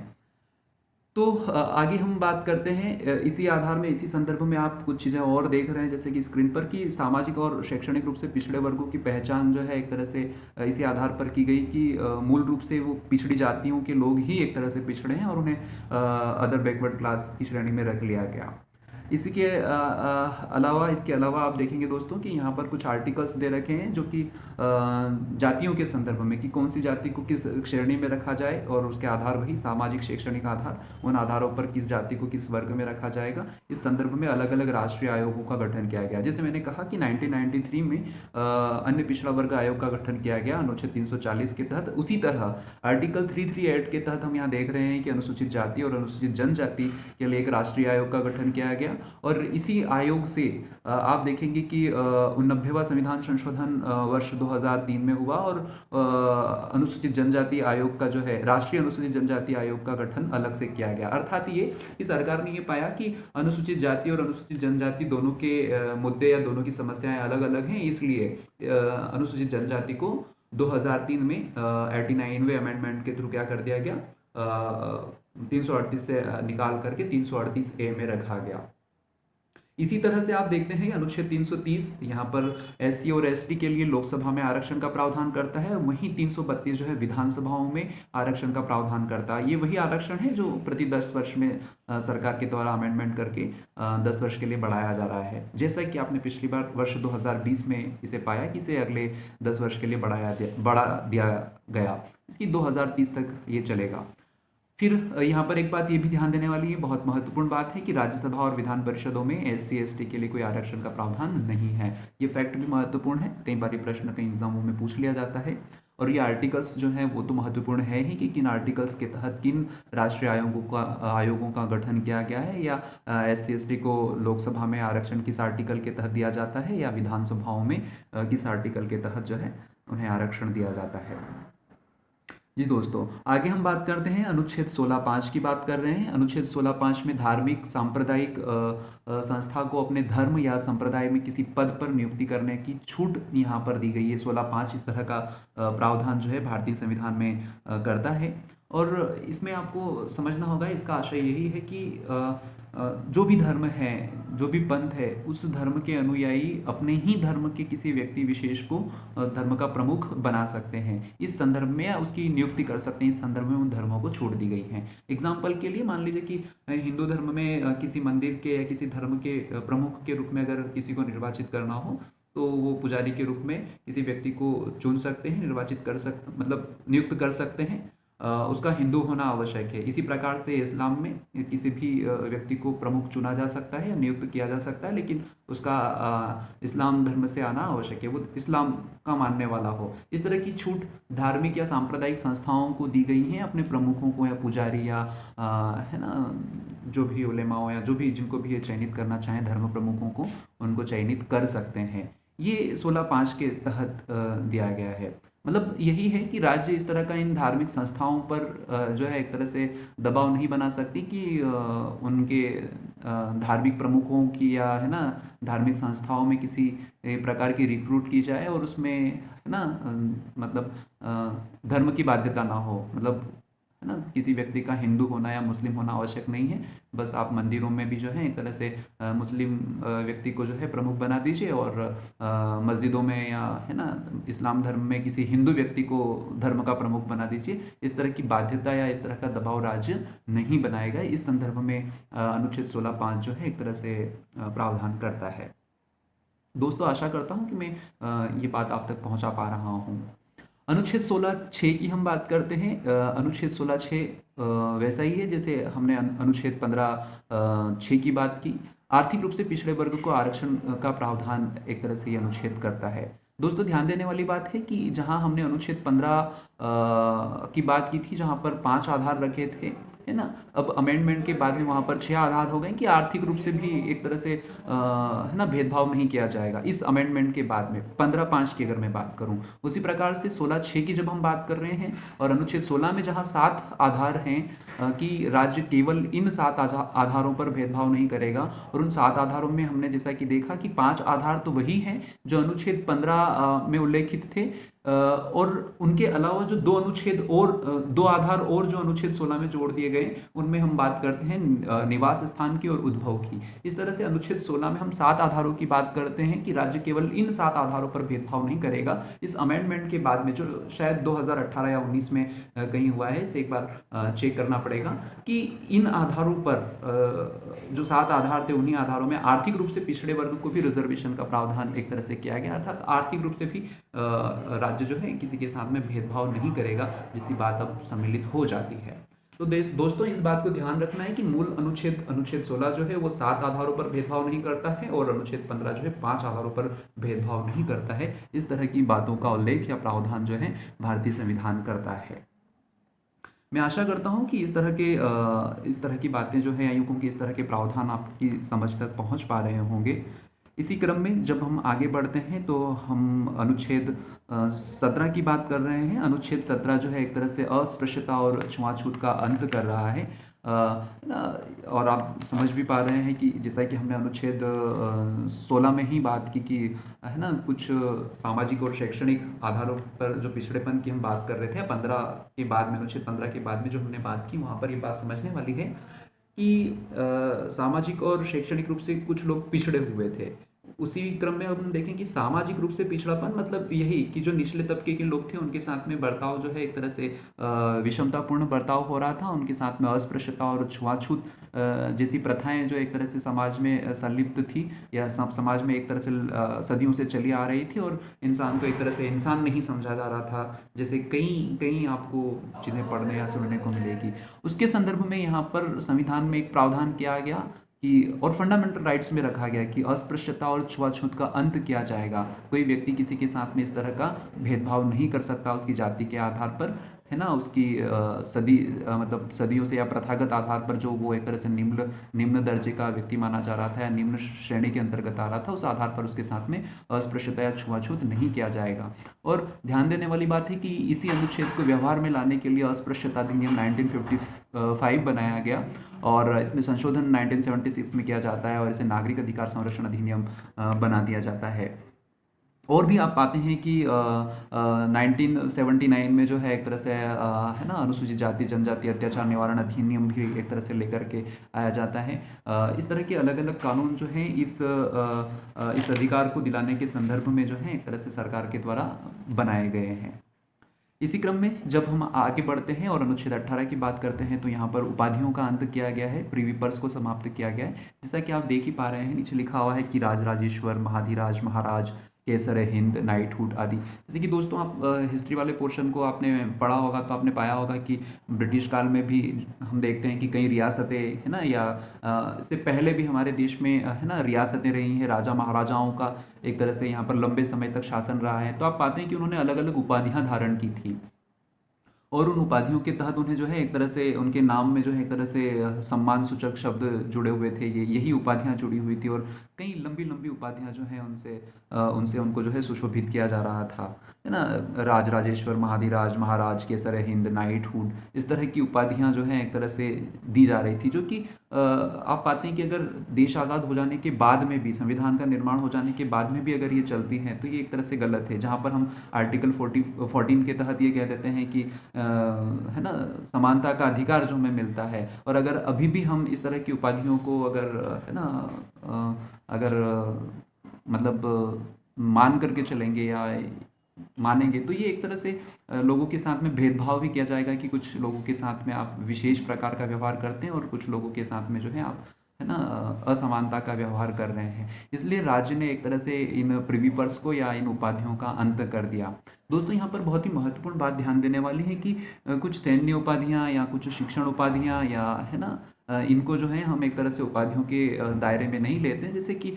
तो आगे हम बात करते हैं इसी आधार में, इसी संदर्भ में आप कुछ चीज़ें और देख रहे हैं जैसे कि स्क्रीन पर, कि सामाजिक और शैक्षणिक रूप से पिछड़े वर्गों की पहचान जो है एक तरह से इसी आधार पर की गई कि मूल रूप से वो पिछड़ी जातियों के लोग ही एक तरह से पिछड़े हैं और उन्हें अदर बैकवर्ड क्लास की श्रेणी में रख लिया गया। इसी के अलावा, इसके अलावा आप देखेंगे दोस्तों कि यहाँ पर कुछ आर्टिकल्स दे रखे हैं जो कि जातियों के संदर्भ में, कि कौन सी जाति को किस श्रेणी में रखा जाए, और उसके आधार वही सामाजिक शैक्षणिक आधार, उन आधारों पर किस जाति को किस वर्ग में रखा जाएगा। इस संदर्भ में अलग अलग राष्ट्रीय आयोगों का गठन किया गया। जैसे मैंने कहा कि 1993 में अन्य पिछड़ा वर्ग आयोग का गठन किया गया अनुच्छेद 340 के तहत। उसी तरह आर्टिकल 338 के तहत हम यहाँ देख रहे हैं कि अनुसूचित जाति और अनुसूचित जनजाति के लिए एक राष्ट्रीय आयोग का गठन किया गया, और इसी आयोग से आप देखेंगे कि 89वां संविधान संशोधन वर्ष 2003 में हुआ, और अनुसूचित जनजाति आयोग का जो है राष्ट्रीय अनुसूचित जनजाति आयोग का गठन अलग से किया गया। अर्थात ये कि सरकार ने ये पाया कि अनुसूचित जाति और अनुसूचित जनजाति दोनों के मुद्दे या दोनों की समस्याएं अलग अलग हैं, इसलिए अनुसूचित जनजाति को 2003 में 89वें अमेंडमेंट के थ्रू क्या कर दिया गया, 338 से निकाल करके 338A में रखा गया। इसी तरह से आप देखते हैं कि अनुच्छेद 330 यहाँ पर एससी और एसटी के लिए लोकसभा में आरक्षण का प्रावधान करता है, वहीं 332 जो है विधानसभाओं में आरक्षण का प्रावधान करता है। ये वही आरक्षण है जो प्रति 10 वर्ष में सरकार के द्वारा अमेंडमेंट करके 10 वर्ष के लिए बढ़ाया जा रहा है। जैसा कि आपने पिछली बार वर्ष 2020 में इसे पाया कि इसे अगले 10 वर्ष के लिए बढ़ा दिया गया, कि 2030 तक ये चलेगा। फिर यहाँ पर एक बात ये भी ध्यान देने वाली है, बहुत महत्वपूर्ण बात है कि राज्यसभा और विधान परिषदों में एससी एसटी के लिए कोई आरक्षण का प्रावधान नहीं है। ये फैक्ट भी महत्वपूर्ण है, कई बार प्रश्न कई एग्जामों में पूछ लिया जाता है। और ये आर्टिकल्स जो हैं वो तो महत्वपूर्ण है ही कि किन आर्टिकल्स के तहत किन राष्ट्रीय आयोगों का गठन किया गया है, या एससी एसटी को लोकसभा में आरक्षण किस आर्टिकल के तहत दिया जाता है, या विधानसभाओं में किस आर्टिकल के तहत जो है उन्हें आरक्षण दिया जाता है। जी दोस्तों, आगे हम बात करते हैं अनुच्छेद 16(5) की बात कर रहे हैं। अनुच्छेद 16(5) में धार्मिक सांप्रदायिक संस्था को अपने धर्म या संप्रदाय में किसी पद पर नियुक्ति करने की छूट यहाँ पर दी गई है। 16(5) इस तरह का प्रावधान जो है भारतीय संविधान में करता है, और इसमें आपको समझना होगा, इसका आशय यही है कि जो भी धर्म है, जो भी पंथ है, उस धर्म के अनुयायी अपने ही धर्म के किसी व्यक्ति विशेष को धर्म का प्रमुख बना सकते हैं इस संदर्भ में, या उसकी नियुक्ति कर सकते हैं इस संदर्भ में। उन धर्मों को छूट दी गई है। एग्जाम्पल के लिए मान लीजिए कि हिंदू धर्म में किसी मंदिर के या किसी धर्म के प्रमुख के रूप में अगर किसी को निर्वाचित करना हो, तो वो पुजारी के रूप में किसी व्यक्ति को चुन सकते हैं, निर्वाचित कर सकते, मतलब नियुक्त कर सकते हैं। उसका हिंदू होना आवश्यक है। इसी प्रकार से इस्लाम में किसी भी व्यक्ति को प्रमुख चुना जा सकता है या नियुक्त किया जा सकता है, लेकिन उसका इस्लाम धर्म से आना आवश्यक है, वो इस्लाम का मानने वाला हो। इस तरह की छूट धार्मिक या सांप्रदायिक संस्थाओं को दी गई है, अपने प्रमुखों को या पुजारी या है ना जो भी उलेमाओं या जो भी जिनको भी ये चयनित करना चाहें धर्म प्रमुखों को, उनको चयनित कर सकते हैं। ये 16(5) के तहत दिया गया है। मतलब यही है कि राज्य इस तरह का इन धार्मिक संस्थाओं पर जो है एक तरह से दबाव नहीं बना सकती कि उनके धार्मिक प्रमुखों की या है ना धार्मिक संस्थाओं में किसी प्रकार की रिक्रूट की जाए और उसमें है ना मतलब धर्म की बाध्यता ना हो, मतलब है ना किसी व्यक्ति का हिंदू होना या मुस्लिम होना आवश्यक नहीं है। बस आप मंदिरों में भी जो है एक तरह से मुस्लिम व्यक्ति को जो है प्रमुख बना दीजिए और मस्जिदों में या है ना इस्लाम धर्म में किसी हिंदू व्यक्ति को धर्म का प्रमुख बना दीजिए। इस तरह की बाध्यता या इस तरह का दबाव राज्य नहीं बनाएगा। इस संदर्भ में अनुच्छेद 16(5) जो है एक तरह से प्रावधान करता है। दोस्तों आशा करता हूँ कि मैं ये बात आप तक पहुँचा पा रहा हूँ। अनुच्छेद 16(6) की हम बात करते हैं। अनुच्छेद 16(6) वैसा ही है जैसे हमने अनुच्छेद 15(6) की बात की। आर्थिक रूप से पिछड़े वर्ग को आरक्षण का प्रावधान एक तरह से ये अनुच्छेद करता है। दोस्तों ध्यान देने वाली बात है कि जहां हमने अनुच्छेद 15 की बात की थी, जहां पर 5 आधार रखे थे, है ना, अब अमेंडमेंट के बाद में वहां पर 6 आधार हो गए कि आर्थिक रूप से भी एक तरह से है ना भेदभाव नहीं किया जाएगा इस अमेंडमेंट के बाद में 15(5) की अगर मैं बात करूं। उसी प्रकार से 16(6) की जब हम बात कर रहे हैं और अनुच्छेद 16 में जहां 7 आधार हैं कि राज्य केवल इन 7 आधारों पर भेदभाव नहीं करेगा, और उन 7 आधारों में हमने जैसा कि देखा कि 5 आधार तो वही हैं जो अनुच्छेद 15 में उल्लेखित थे, और उनके अलावा जो 2 अनुच्छेद और 2 आधार और जो अनुच्छेद 16 में जोड़ दिए गए, उनमें हम बात करते हैं निवास स्थान की और उद्भव की। इस तरह से अनुच्छेद 16 में हम 7 आधारों की बात करते हैं कि राज्य केवल इन 7 आधारों पर भेदभाव नहीं करेगा। इस अमेंडमेंट के बाद में जो शायद 2018 या 19 में कहीं हुआ है, इसे एक बार चेक करना पड़ेगा कि इन आधारों पर जो 7 आधार थे उन्हीं आधारों में आर्थिक रूप से पिछड़े वर्ग को भी रिजर्वेशन का प्रावधान एक तरह से किया गया, अर्थात आर्थिक रूप से भी राज्य जो है किसी के साथ में भेदभाव नहीं करेगा, जिसकी बात अब सम्मिलित हो जाती है। तो दोस्तों इस बात को ध्यान रखना है कि मूल अनुच्छेद 16 जो है वो 7 आधारों पर भेदभाव नहीं करता है और अनुच्छेद 15 जो है 5 आधारों पर भेदभाव नहीं करता है। इस तरह की बातों का उल्लेख या प्रावधान जो है भारतीय संविधान करता है। मैं आशा करता हूँ कि इस तरह की बातें जो है या यूँ कहूँ कि इस तरह के प्रावधान आपकी समझ तक पहुँच पा रहे होंगे। इसी क्रम में जब हम आगे बढ़ते हैं तो हम अनुच्छेद 17 की बात कर रहे हैं। अनुच्छेद 17 जो है एक तरह से अस्पृश्यता और छुआछूत का अंत कर रहा है। और आप समझ भी पा रहे हैं कि जैसा कि हमने अनुच्छेद 16 में ही बात की कि है ना कुछ सामाजिक और शैक्षणिक आधारों पर जो पिछड़ेपन की हम बात कर रहे थे, 15 के बाद में अनुच्छेद 15 के बाद में जो हमने बात की, वहाँ पर ये बात समझने वाली है कि सामाजिक और शैक्षणिक रूप से कुछ लोग पिछड़े हुए थे। उसी क्रम में अब हम देखें कि सामाजिक रूप से पिछड़ापन मतलब यही कि जो निचले तबके के लोग थे उनके साथ में बर्ताव जो है एक तरह से विषमतापूर्ण बर्ताव हो रहा था, उनके साथ में अस्पृश्यता और छुआछूत जैसी प्रथाएं जो एक तरह से समाज में संलिप्त थी या समाज में एक तरह से सदियों से चली आ रही थी, और इंसान को एक तरह से इंसान नहीं समझा जा रहा था, जैसे कई कई आपको चीज़ें पढ़ने या सुनने को मिलेगी। उसके संदर्भ में यहाँ पर संविधान में एक प्रावधान किया गया कि और फंडामेंटल राइट्स में रखा गया कि अस्पृश्यता और छुआछूत का अंत किया जाएगा। कोई व्यक्ति किसी के साथ में इस तरह का भेदभाव नहीं कर सकता उसकी जाति के आधार पर, है ना, उसकी मतलब सदियों से या प्रथागत आधार पर जो वो एक तरह से निम्न निम्न दर्जे का व्यक्ति माना जा रहा था या निम्न श्रेणी के अंतर्गत आ रहा था, उस आधार पर उसके साथ में अस्पृश्यता या छुआछूत नहीं किया जाएगा। और ध्यान देने वाली बात है कि इसी अनुच्छेद को व्यवहार में लाने के लिए अस्पृश्यता अधिनियम 1955 बनाया गया और इसमें संशोधन 1976 में किया जाता है और इसे नागरिक अधिकार संरक्षण अधिनियम बना दिया जाता है। और भी आप पाते हैं कि 1979 में जो है एक तरह से है ना अनुसूचित जाति जनजाति अत्याचार निवारण अधिनियम भी एक तरह से लेकर के आया जाता है। इस तरह के अलग अलग कानून जो हैं इस अधिकार को दिलाने के संदर्भ में जो है एक तरह से सरकार के द्वारा बनाए गए हैं। इसी क्रम में जब हम आगे बढ़ते हैं और अनुच्छेद 18 की बात करते हैं तो यहाँ पर उपाधियों का अंत किया गया है, प्रीविपर्स को समाप्त किया गया है। जैसा कि आप देख ही पा रहे हैं, नीचे लिखा हुआ है कि राजराजेश्वर, महाधिराज, महाराज, केसर हिंद, नाइटहुड आदि। जैसे कि दोस्तों आप हिस्ट्री वाले पोर्शन को आपने पढ़ा होगा तो आपने पाया होगा कि ब्रिटिश काल में भी हम देखते हैं कि कई रियासतें है ना, या इससे पहले भी हमारे देश में है ना रियासतें रही हैं, राजा महाराजाओं का एक तरह से यहाँ पर लंबे समय तक शासन रहा है। तो आप पाते हैं कि उन्होंने अलग अलग उपाधियाँ धारण की थी और उन उपाधियों के तहत उन्हें जो है एक तरह से उनके नाम में जो है एक तरह से सम्मान सूचक शब्द जुड़े हुए थे, यही उपाधियाँ जुड़ी हुई थी। और कई लंबी लंबी उपाधियां जो हैं उनसे उनको जो है सुशोभित किया जा रहा था, है ना। राज राजेश्वर, महाधिराज, महाराज, केसर हिंद, नाइटहुड, इस तरह की उपाधियां जो हैं एक तरह से दी जा रही थी, जो कि आप पाते हैं कि अगर देश आज़ाद हो जाने के बाद में भी, संविधान का निर्माण हो जाने के बाद में भी अगर ये चलती हैं तो ये एक तरह से गलत है। जहाँ पर हम आर्टिकल 14 के तहत ये कह देते हैं कि है ना, समानता का अधिकार जो हमें मिलता है, और अगर अभी भी हम इस तरह की उपाधियों को अगर है ना अगर मतलब मान करके चलेंगे या मानेंगे, तो ये एक तरह से लोगों के साथ में भेदभाव भी किया जाएगा कि कुछ लोगों के साथ में आप विशेष प्रकार का व्यवहार करते हैं और कुछ लोगों के साथ में जो है आप, है ना, असमानता का व्यवहार कर रहे हैं। इसलिए राज्य ने एक तरह से इन प्रिवी पर्स को या इन उपाधियों का अंत कर दिया। दोस्तों, यहाँ पर बहुत ही महत्वपूर्ण बात ध्यान देने वाली है कि कुछ सैन्य उपाधियाँ या कुछ शिक्षण उपाधियाँ या, है ना, इनको जो है हम एक तरह से उपाधियों के दायरे में नहीं लेते हैं। जैसे कि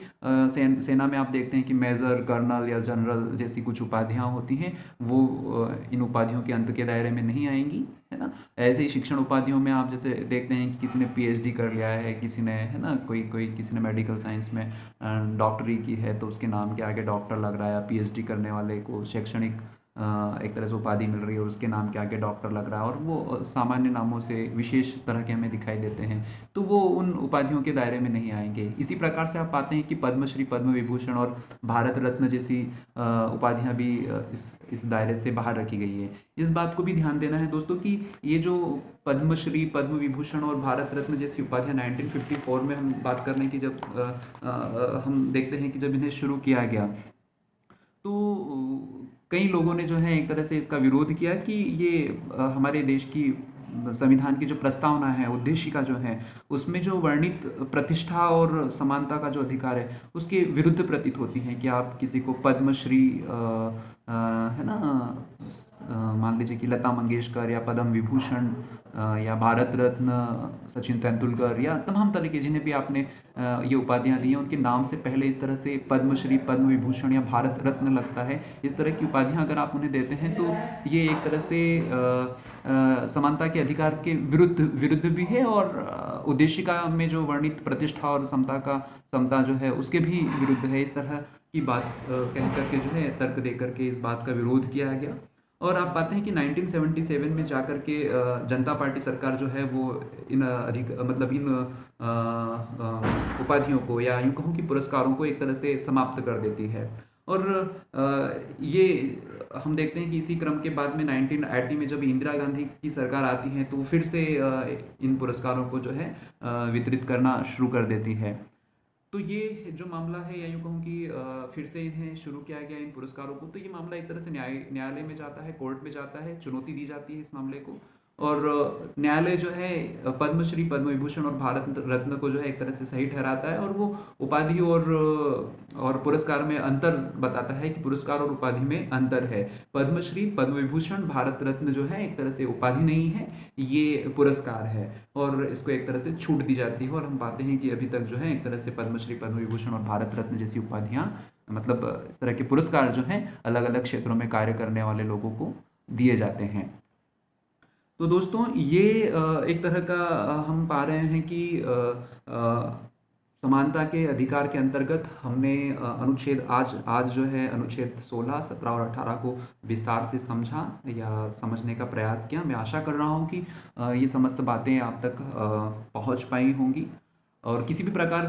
सेना में आप देखते हैं कि मेजर, कर्नल या जनरल जैसी कुछ उपाधियाँ होती हैं, वो इन उपाधियों के अंत के दायरे में नहीं आएंगी, है ना। ऐसे ही शिक्षण उपाधियों में आप जैसे देखते हैं कि किसी ने पीएचडी कर लिया है, किसी ने, है ना, कोई कोई किसी ने मेडिकल साइंस में डॉक्टरी की है तो उसके नाम के आगे डॉक्टर लग रहा है। पीएचडी करने वाले को शैक्षणिक एक तरह से उपाधि मिल रही है और उसके नाम के आगे डॉक्टर लग रहा है, और वो सामान्य नामों से विशेष तरह के हमें दिखाई देते हैं, तो वो उन उपाधियों के दायरे में नहीं आएंगे। इसी प्रकार से आप पाते हैं कि पद्मश्री, पद्म विभूषण और भारत रत्न जैसी उपाधियां भी इस दायरे से बाहर रखी गई है। इस बात को भी ध्यान देना है दोस्तों कि ये जो पद्मश्री, पद्म विभूषण और भारत रत्न जैसी उपाधियां 1954 में हम बात करने की जब हम देखते हैं कि जब इन्हें शुरू किया गया, तो कई लोगों ने जो है एक तरह से इसका विरोध किया कि ये हमारे देश की संविधान की जो प्रस्तावना है, उद्देशिका जो है, उसमें जो वर्णित प्रतिष्ठा और समानता का जो अधिकार है उसके विरुद्ध प्रतीत होती है कि आप किसी को पद्मश्री, है ना, मान लीजिए कि लता मंगेशकर या पद्म विभूषण या भारत रत्न सचिन तेंदुलकर या तमाम तरह के जिन्हें भी आपने ये उपाधियां दी हैं, उनके नाम से पहले इस तरह से पद्मश्री, पद्म विभूषण या भारत रत्न लगता है। इस तरह की उपाधियां अगर आप उन्हें देते हैं तो ये एक तरह से समानता के अधिकार के विरुद्ध विरुद्ध भी है, और उद्देशिका में जो वर्णित प्रतिष्ठा और समता जो है उसके भी विरुद्ध है। इस तरह की बात कह करके जो है तर्क दे करके इस बात का विरोध किया गया। और आप पाते हैं कि 1977 में जाकर के जनता पार्टी सरकार जो है वो इन मतलब इन उपाधियों को या यूँ कहूँ कि पुरस्कारों को एक तरह से समाप्त कर देती है। और ये हम देखते हैं कि इसी क्रम के बाद में 1980 में जब इंदिरा गांधी की सरकार आती है तो वो फिर से इन पुरस्कारों को जो है वितरित करना शुरू कर देती है। तो ये जो मामला है, या यूँ कहूँ कि फिर से इन्हें शुरू किया गया इन पुरस्कारों को, तो ये मामला एक तरह से न्यायालय में जाता है, कोर्ट में जाता है, चुनौती दी जाती है इस मामले को। और न्यायालय जो है पद्मश्री, पद्म विभूषण और भारत रत्न को जो है एक तरह से सही ठहराता है, और वो उपाधि और पुरस्कार में अंतर बताता है कि पुरस्कार और उपाधि में अंतर है। पद्मश्री, पद्म विभूषण, भारत रत्न जो है एक तरह से उपाधि नहीं है, ये पुरस्कार है, और इसको एक तरह से छूट दी जाती है। और हम पाते हैं कि अभी तक जो है एक तरह से पद्मश्री, पद्म विभूषण और भारत रत्न जैसी उपाधियां, मतलब इस तरह के पुरस्कार जो हैं अलग अलग क्षेत्रों में कार्य करने वाले लोगों को दिए जाते हैं। तो दोस्तों, ये एक तरह का हम पा रहे हैं कि समानता के अधिकार के अंतर्गत हमने अनुच्छेद आज आज जो है अनुच्छेद 16, 17 और 18 को विस्तार से समझा या समझने का प्रयास किया। मैं आशा कर रहा हूँ कि ये समस्त बातें आप तक पहुँच पाई होंगी। और किसी प्रकार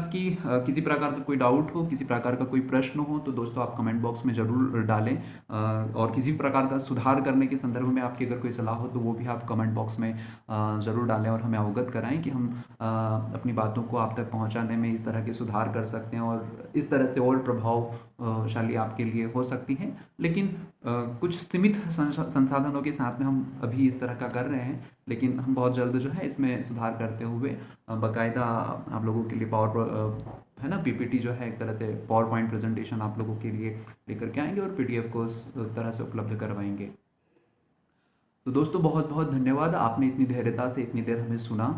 का कोई डाउट हो, किसी प्रकार का कोई प्रश्न हो, तो दोस्तों आप कमेंट बॉक्स में ज़रूर डालें। और किसी प्रकार का सुधार करने के संदर्भ में आपकी अगर कोई सलाह हो तो वो भी आप कमेंट बॉक्स में ज़रूर डालें और हमें अवगत कराएं कि हम अपनी बातों को आप तक पहुंचाने में इस तरह के सुधार कर सकते हैं और इस तरह से और प्रभावशाली आपके लिए हो सकती हैं। लेकिन कुछ सीमित संसाधनों के साथ में हम अभी इस तरह का कर रहे हैं, लेकिन हम बहुत जल्द जो है इसमें सुधार करते हुए बाकायदा आप लोगों के लिए है ना, पीपीटी जो है एक तरह से पावर पॉइंट प्रेजेंटेशन आप लोगों के लिए लेकर के आएंगे और पीडीएफ को उस तरह से उपलब्ध करवाएंगे। तो दोस्तों, बहुत बहुत धन्यवाद, आपने इतनी धैर्यता से इतनी देर हमें सुना।